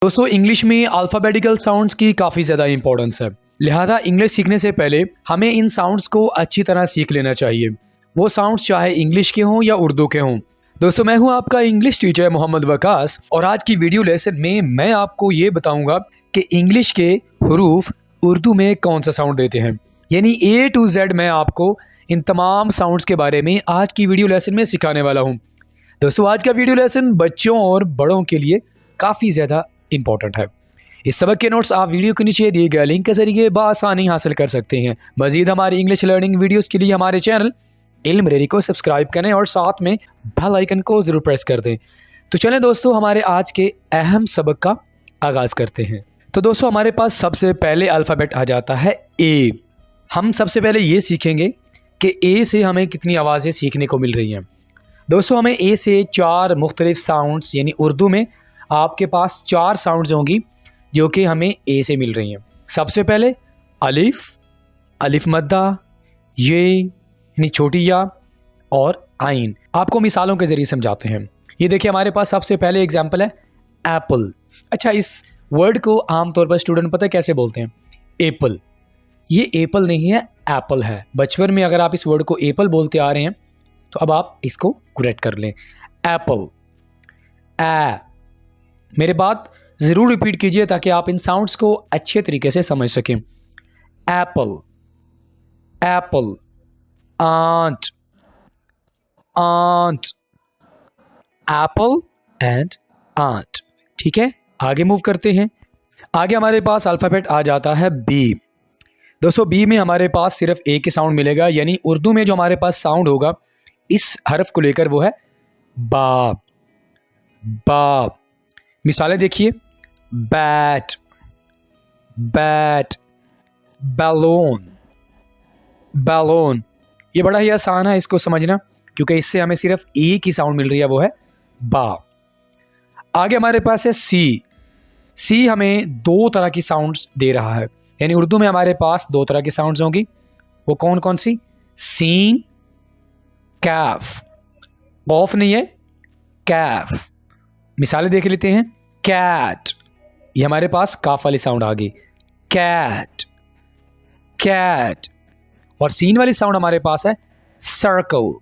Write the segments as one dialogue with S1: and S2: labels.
S1: दोस्तों इंग्लिश में alphabetical sounds की काफ़ी ज़्यादा इंपॉर्टेंस है, लिहाजा इंग्लिश सीखने से पहले हमें इन साउंड्स को अच्छी तरह सीख लेना चाहिए। वो साउंड्स चाहे इंग्लिश के हों या उर्दू के हों। दोस्तों मैं हूं आपका इंग्लिश टीचर मोहम्मद वकास और आज की वीडियो लेसन में मैं आपको ये बताऊंगा कि इंग्लिश के हरूफ उर्दू में कौन सा साउंड देते हैं। यानी A to Z मैं आपको इन तमाम साउंड्स के बारे में आज की वीडियो लेसन में सिखाने वाला हूँ। दोस्तों आज का वीडियो लेसन बच्चों और बड़ों के लिए काफ़ी ज़्यादा इंपॉर्टेंट है। इस सबक के नोट्स आप वीडियो के नीचे दिए गए लिंक के जरिए बआसानी हासिल कर सकते हैं। मजीद हमारी इंग्लिश लर्निंग वीडियोस के लिए हमारे चैनल इल्म रेडी को सब्सक्राइब करें और साथ में बेल आइकन को ज़रूर प्रेस कर दें। तो चलें दोस्तों हमारे आज के अहम सबक का आगाज़ करते हैं। तो दोस्तों हमारे पास सबसे पहले अल्फ़ाबेट आ जाता है ए। हम सबसे पहले ये सीखेंगे कि ए से हमें कितनी आवाज़ें सीखने को मिल रही हैं। दोस्तों हमें ए से 4 मुख्तलिफ साउंड्स यानी उर्दू में आपके पास 4 साउंड्स होंगी जो कि हमें ए से मिल रही हैं। सबसे पहले अलिफ, अलिफ मद्दा, ये यानी छोटी या और आइन। आपको मिसालों के ज़रिए समझाते हैं। ये देखिए हमारे पास सबसे पहले एग्जाम्पल है एप्पल। अच्छा इस वर्ड को आमतौर पर स्टूडेंट पता है कैसे बोलते हैं? एप्पल। ये एप्पल नहीं है, एप्पल है। बचपन में अगर आप इस वर्ड को एप्पल बोलते आ रहे हैं तो अब आप इसको करेक्ट कर लें। एप्पल। ए। मेरे बात ज़रूर रिपीट कीजिए ताकि आप इन साउंड्स को अच्छे तरीके से समझ सकें। Apple, apple. Ant, ant. Apple and ant. ठीक है, आगे मूव करते हैं। आगे हमारे पास अल्फ़ाबेट आ जाता है बी। दोस्तों बी में हमारे पास सिर्फ एक ही साउंड मिलेगा, यानी उर्दू में जो हमारे पास साउंड होगा इस हरफ को लेकर वो है बा। बा। मिसालें देखिए, बैट, बैट, बैलून, बैलून। ये बड़ा ही आसान है इसको समझना क्योंकि इससे हमें सिर्फ एक ही साउंड मिल रही है, वो है बा। आगे हमारे पास है सी। सी हमें 2 तरह की साउंड्स दे रहा है, यानी उर्दू में हमारे पास 2 तरह की साउंड्स होंगी। वो कौन कौन सी? सीन, कैफ। कौफ नहीं है, कैफ। मिसालें देख लेते हैं। कैट, ये हमारे पास काफ वाली साउंड आ गई। Cat, cat. और सीन वाली साउंड हमारे पास है सर्कल।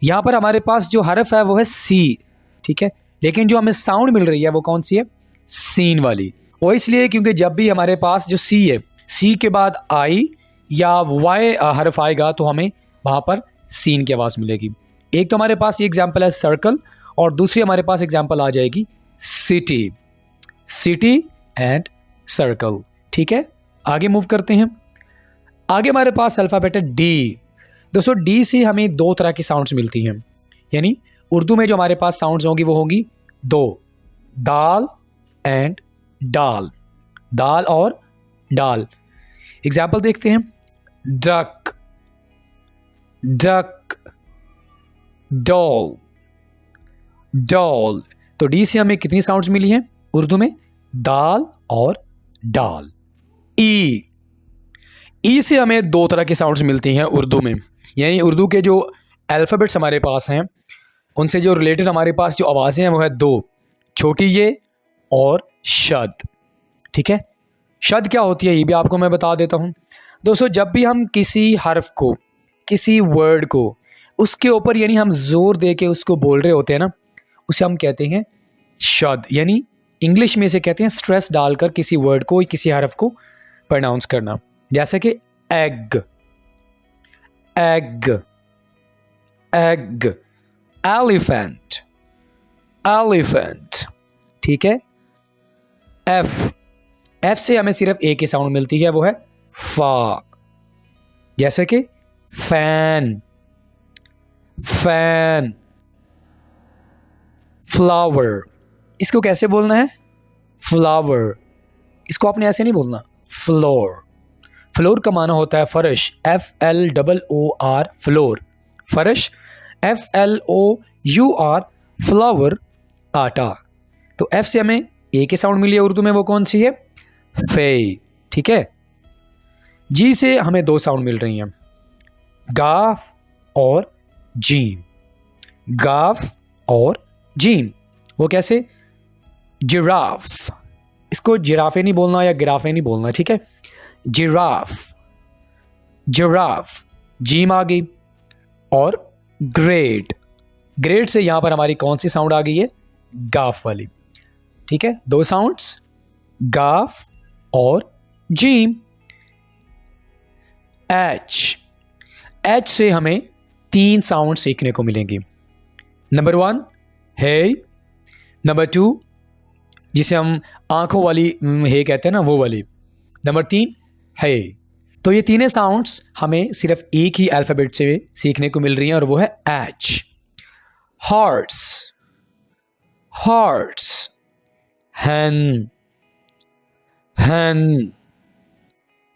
S1: यहां पर हमारे पास जो हरफ है वो है सी, ठीक है, लेकिन जो हमें साउंड मिल रही है वो कौन सी है? सीन वाली। वो इसलिए क्योंकि जब भी हमारे पास जो सी है, सी के बाद आई या वाई हरफ आएगा तो हमें वहां पर सीन की आवाज़ मिलेगी। एक तो हमारे पास ये एग्जाम्पल है सर्कल और दूसरी हमारे पास एग्जाम्पल आ जाएगी सिटी। City and circle. ठीक है, आगे मूव करते हैं। आगे हमारे पास अल्फ़ाबेट है डी। दोस्तों डी से हमें 2 तरह की साउंड्स मिलती हैं, यानी उर्दू में जो हमारे पास साउंड्स होंगी वो होंगी 2, दाल एंड डाल। दाल और डाल। एग्जाम्पल देखते हैं। Duck, duck, doll, doll. तो डी से हमें कितनी साउंड्स मिली हैं उर्दू में? दाल और डाल। ई। ई से हमें 2 तरह की साउंड्स मिलती हैं उर्दू में, यानी उर्दू के जो अल्फ़ाबेट्स हमारे पास हैं उनसे जो रिलेटेड हमारे पास जो आवाज़ें हैं वो है 2, छोटी ये और शद। ठीक है, शद क्या होती है ये भी आपको मैं बता देता हूँ। दोस्तों जब भी हम किसी हर्फ को, किसी वर्ड को उसके ऊपर यानी हम जोर दे के उसको बोल रहे होते हैं ना, उसे हम कहते हैं शद। यानी इंग्लिश में इसे कहते हैं स्ट्रेस डालकर किसी वर्ड को, किसी हरफ को प्रोनाउंस करना। जैसे कि egg, egg, egg. Elephant, elephant. ठीक है। एफ। एफ से हमें सिर्फ एक ही साउंड मिलती है, वो है फा। जैसे कि फैन, फैन। फ्लावर, इसको कैसे बोलना है? फ्लावर। इसको आपने ऐसे नहीं बोलना, फ्लोर। फ्लोर का माना होता है फर्श, FLOOR, फ्लोर। फर्श, FLOUR, फ्लावर, आटा। तो F से हमें एक ही साउंड मिली है उर्दू में, वो कौन सी है? फे। ठीक है। जी से हमें 2 साउंड मिल रही हैं, गाफ और जीम। गाफ और जीम। वो कैसे? जिराफ, इसको जिराफे नहीं बोलना या गिराफे नहीं बोलना, ठीक है। जिराफ, जिराफ, जीम आ गई। और ग्रेट, ग्रेट से यहां पर हमारी कौन सी साउंड आ गई है? गाफ वाली, ठीक है। दो साउंड्स, गाफ और जीम। एच, एच से हमें तीन साउंड सीखने को मिलेंगी। नंबर 1 हे, नंबर 2 जिसे हम आंखों वाली हे कहते हैं ना, वो वाली। नंबर 3 हे। तो ये तीनों साउंड्स हमें सिर्फ एक ही अल्फाबेट से सीखने को मिल रही हैं और वो है एच। हॉर्स, हॉर्स, हैन, हैन।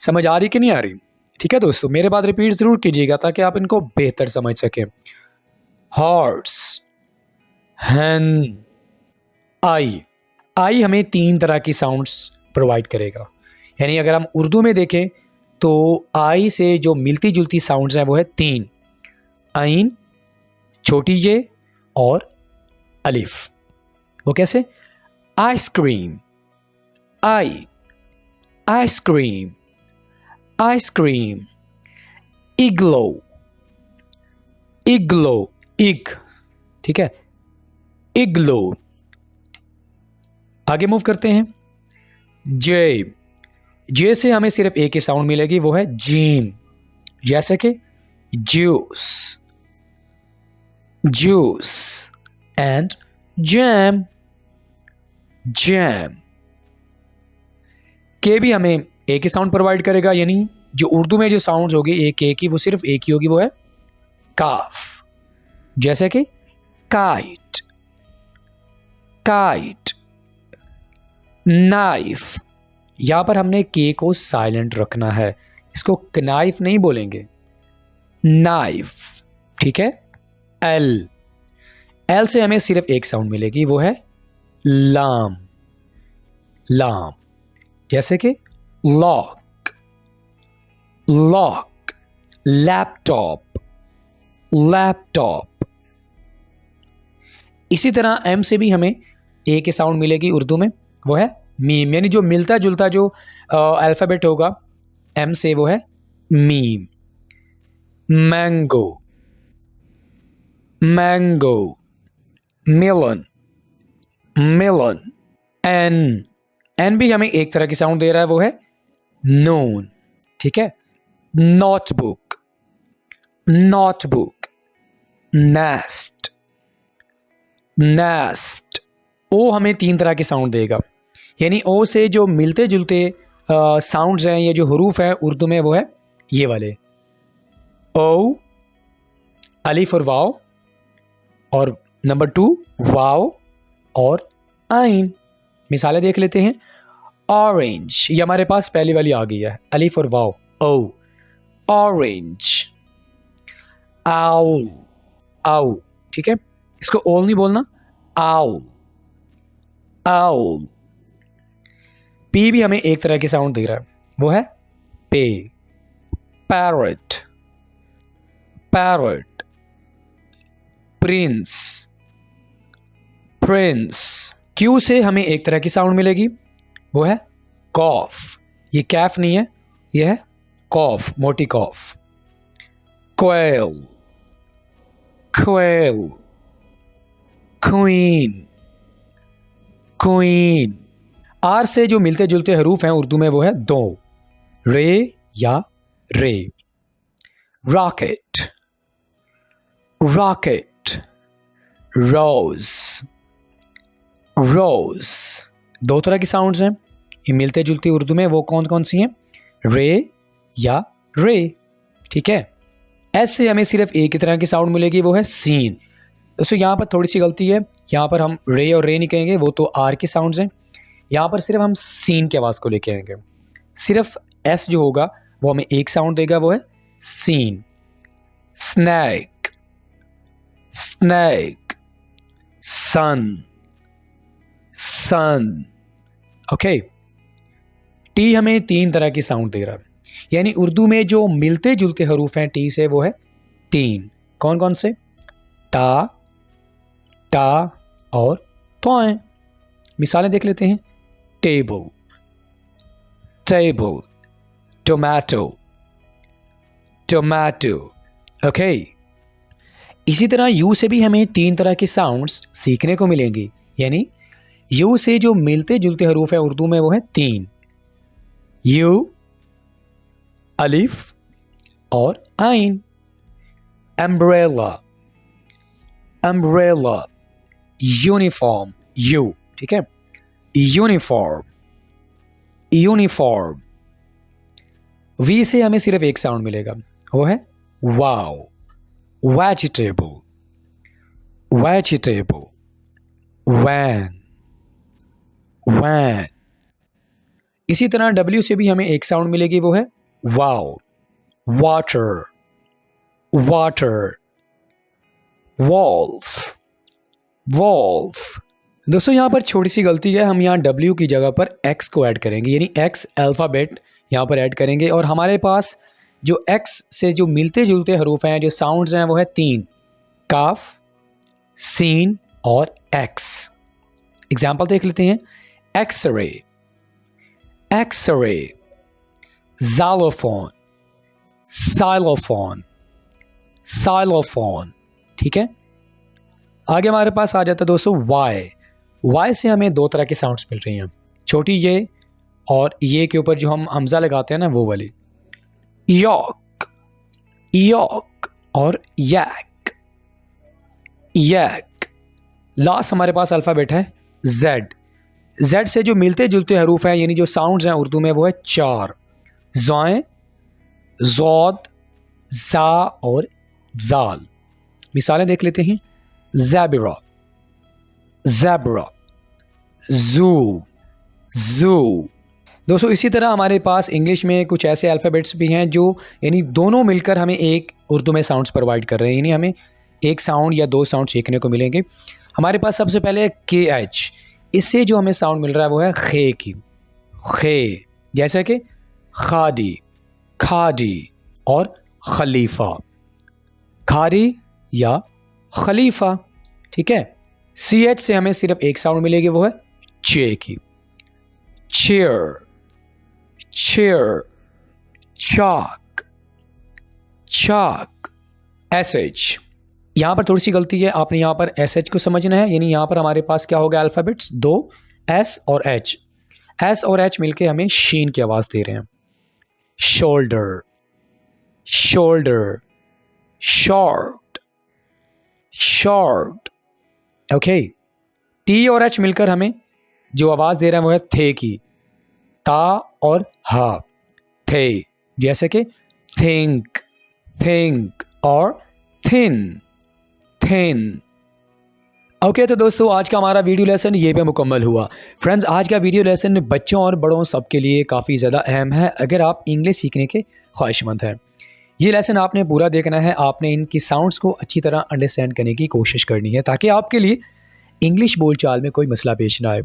S1: समझ आ रही कि नहीं आ रही? ठीक है दोस्तों, मेरे बाद रिपीट जरूर कीजिएगा ताकि आप इनको बेहतर समझ सकें। हॉर्स, हैन, आई। आई हमें तीन तरह की साउंड्स प्रोवाइड करेगा। यानी अगर हम उर्दू में देखें तो आई से जो मिलती जुलती साउंड्स हैं वो है तीन, आइन, छोटी ये और अलिफ। वो कैसे? आइसक्रीम, आई, आइसक्रीम, आइसक्रीम। इग्लो, इग्लो, इग, ठीक है, इग्लो। आगे मूव करते हैं। जे, जे से हमें सिर्फ एक ही साउंड मिलेगी, वो है जीम। जैसे कि juice, juice and jam, jam. के भी हमें एक ही साउंड प्रोवाइड करेगा, यानी जो उर्दू में जो साउंड्स होगी एक की, वो सिर्फ एक ही होगी, वो है काफ। जैसे कि काइट, काइट, नाइफ। यहां पर हमने के को साइलेंट रखना है, इसको कनाइफ नहीं बोलेंगे, नाइफ, ठीक है। एल, एल से हमें सिर्फ एक साउंड मिलेगी, वो है लाम, लाम। जैसे कि लॉक, लॉक, लैपटॉप, लैपटॉप। इसी तरह एम से भी हमें एक ही साउंड मिलेगी उर्दू में, वो है मीम। यानी जो मिलता जुलता जो अल्फ़ाबेट होगा एम से, वो है मीम। मैंगो, मैंगो, मिलन, मिलन। एन, एन भी हमें एक तरह की साउंड दे रहा है, वो है नून, ठीक है। Notebook, notebook. Nest, nest. O हमें तीन तरह की साउंड देगा, यानी ओ से जो मिलते जुलते साउंड्स हैं, ये जो हरूफ हैं उर्दू में, वो है ये वाले, ओ, अलिफ और वाव, और नंबर 2 वाव और आइन। मिसालें देख लेते हैं। ऑरेंज, ये हमारे पास पहली वाली आ गई है, अलिफ और वाव, ओ, ऑरेंज। आउल, आउ, ठीक है, इसको ओल नहीं बोलना, आउल, आउल। पी भी हमें एक तरह की साउंड दे रहा है, वो है पे। Parrot, parrot. Prince, Prince. Q से हमें एक तरह की साउंड मिलेगी, वो है कॉफ। ये कैफ नहीं है, ये है कॉफ, मोटी cough. Quail, quail. Queen, queen. R से जो मिलते जुलते हरूफ हैं उर्दू में, वो है दो, रे या ray. Rocket, rocket. Rose, rose. दो तरह की साउंड्स हैं, ये मिलते जुलती उर्दू में वो कौन कौन सी हैं? रे या रे, ठीक है। एस से हमें सिर्फ एक ही तरह की साउंड मिलेगी, वो है सीन। दोस्तों यहाँ पर थोड़ी सी गलती है, यहाँ पर हम रे और रे नहीं कहेंगे, वो तो आर की साउंड्स हैं। यहाँ पर सिर्फ हम सीन की आवाज़ को लेके आएंगे। सिर्फ एस जो होगा वो हमें एक साउंड देगा, वो है scene. Snack, snack. Sun, sun, okay. T हमें तीन तरह की साउंड दे रहा है, यानी उर्दू में जो मिलते जुलते हरूफ हैं टी से, वो है तीन। कौन कौन से? टा, टा और त्वाएं। मिसालें देख लेते हैं। Table, table, tomato, tomato. Okay, इसी तरह यू से भी हमें 3 तरह के साउंड्स सीखने को मिलेंगे। यानी यू से जो मिलते जुलते हरूफ है उर्दू में वो है 3, यू, अलिफ और आइन। अम्ब्रेला, अम्ब्रेला, यूनिफॉर्म, यू, ठीक है, यूनिफॉर्म, यूनिफॉर्म। वी से हमें सिर्फ एक साउंड मिलेगा, वो है वाओ, वेजिटेबल, वेजिटेबल, वैन, वैन। इसी तरह डब्ल्यू से भी हमें एक साउंड मिलेगी, वो है वाओ, वाटर, वाटर, वॉल्फ, वॉल्फ। दोस्तों यहाँ पर छोटी सी गलती है, हम यहाँ W की जगह पर X को ऐड करेंगे, यानी X अल्फ़ाबेट यहाँ पर ऐड करेंगे और हमारे पास जो X से जो मिलते जुलते हरूफ हैं, जो साउंड्स हैं, वो है 3, काफ, सीन और X। एग्जाम्पल देख लेते हैं, एक्सरे, एक्सरे, ज़ाइलोफोन, साइलोफोन, साइलोफोन। ठीक है, आगे हमारे पास आ जाता है दोस्तों वाई। वाई से हमें 2 तरह के साउंड्स मिल रही हैं, छोटी ये और ये के ऊपर जो हम हमजा लगाते हैं ना, वो वाली। यॉक, यॉक और यैक, यैक। लास्ट हमारे पास अल्फ़ाबेट है जेड। जेड से जो मिलते जुलते हरूफ हैं, यानी जो साउंड्स हैं उर्दू में, वो है 4, ज़ॉय, ज़ौद, ज़ा और ज़ाल। मिसालें देख लेते हैं, ज़ेब्रा, ज़ेब्रा, ज़ू, ज़ू। दोस्तों इसी तरह हमारे पास इंग्लिश में कुछ ऐसे अल्फ़ाबेट्स भी हैं जो यानी दोनों मिलकर हमें एक उर्दू में साउंड्स प्रोवाइड कर रहे हैं, यानी हमें एक साउंड या 2 साउंड सीखने को मिलेंगे। हमारे पास सबसे पहले के एच, इससे जो हमें साउंड मिल रहा है वो है खे की, खे, जैसे कि खादी, खादी और खलीफा, खादी या खलीफा। ठीक है, सी एच से हमें सिर्फ एक साउंड मिलेगी, वो है चे की, चेयर, चेयर, चाक, चाक। एस एच, यहाँ पर थोड़ी सी गलती है, आपने यहाँ पर एस एच को समझना है, यानी यहाँ पर हमारे पास क्या होगा, अल्फ़ाबेट्स 2, एस और एच। एस और एच मिलके हमें शीन की आवाज़ दे रहे हैं। Shoulder, shoulder, short, short. Okay, T और एच मिलकर हमें जो आवाज़ दे रहे हैं वो है थे की, ता और हा, थे, जैसे कि थिंक, थिंक और थिन, थिन। ओके, तो दोस्तों आज का हमारा वीडियो लेसन ये पे मुकम्मल हुआ। फ्रेंड्स, आज का वीडियो लेसन बच्चों और बड़ों सबके लिए काफ़ी ज़्यादा अहम है अगर आप इंग्लिश सीखने के ख्वाहिशमंद हैं। ये लेसन आपने पूरा देखना है, आपने इनकी साउंड्स को अच्छी तरह अंडरस्टैंड करने की कोशिश करनी है ताकि आपके लिए इंग्लिश बोलचाल में कोई मसला पेश ना आए।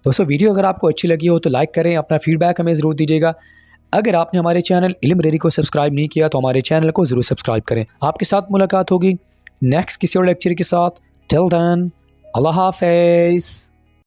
S1: दोस्तों वीडियो अगर आपको अच्छी लगी हो तो लाइक करें, अपना फीडबैक हमें ज़रूर दीजिएगा। अगर आपने हमारे चैनल इल्म रेडी को सब्सक्राइब नहीं किया तो हमारे चैनल को ज़रूर सब्सक्राइब करें। आपके साथ मुलाकात होगी नेक्स्ट किसी और लेक्चर के साथ। टिल देन, अल्लाह हाफ़िज़।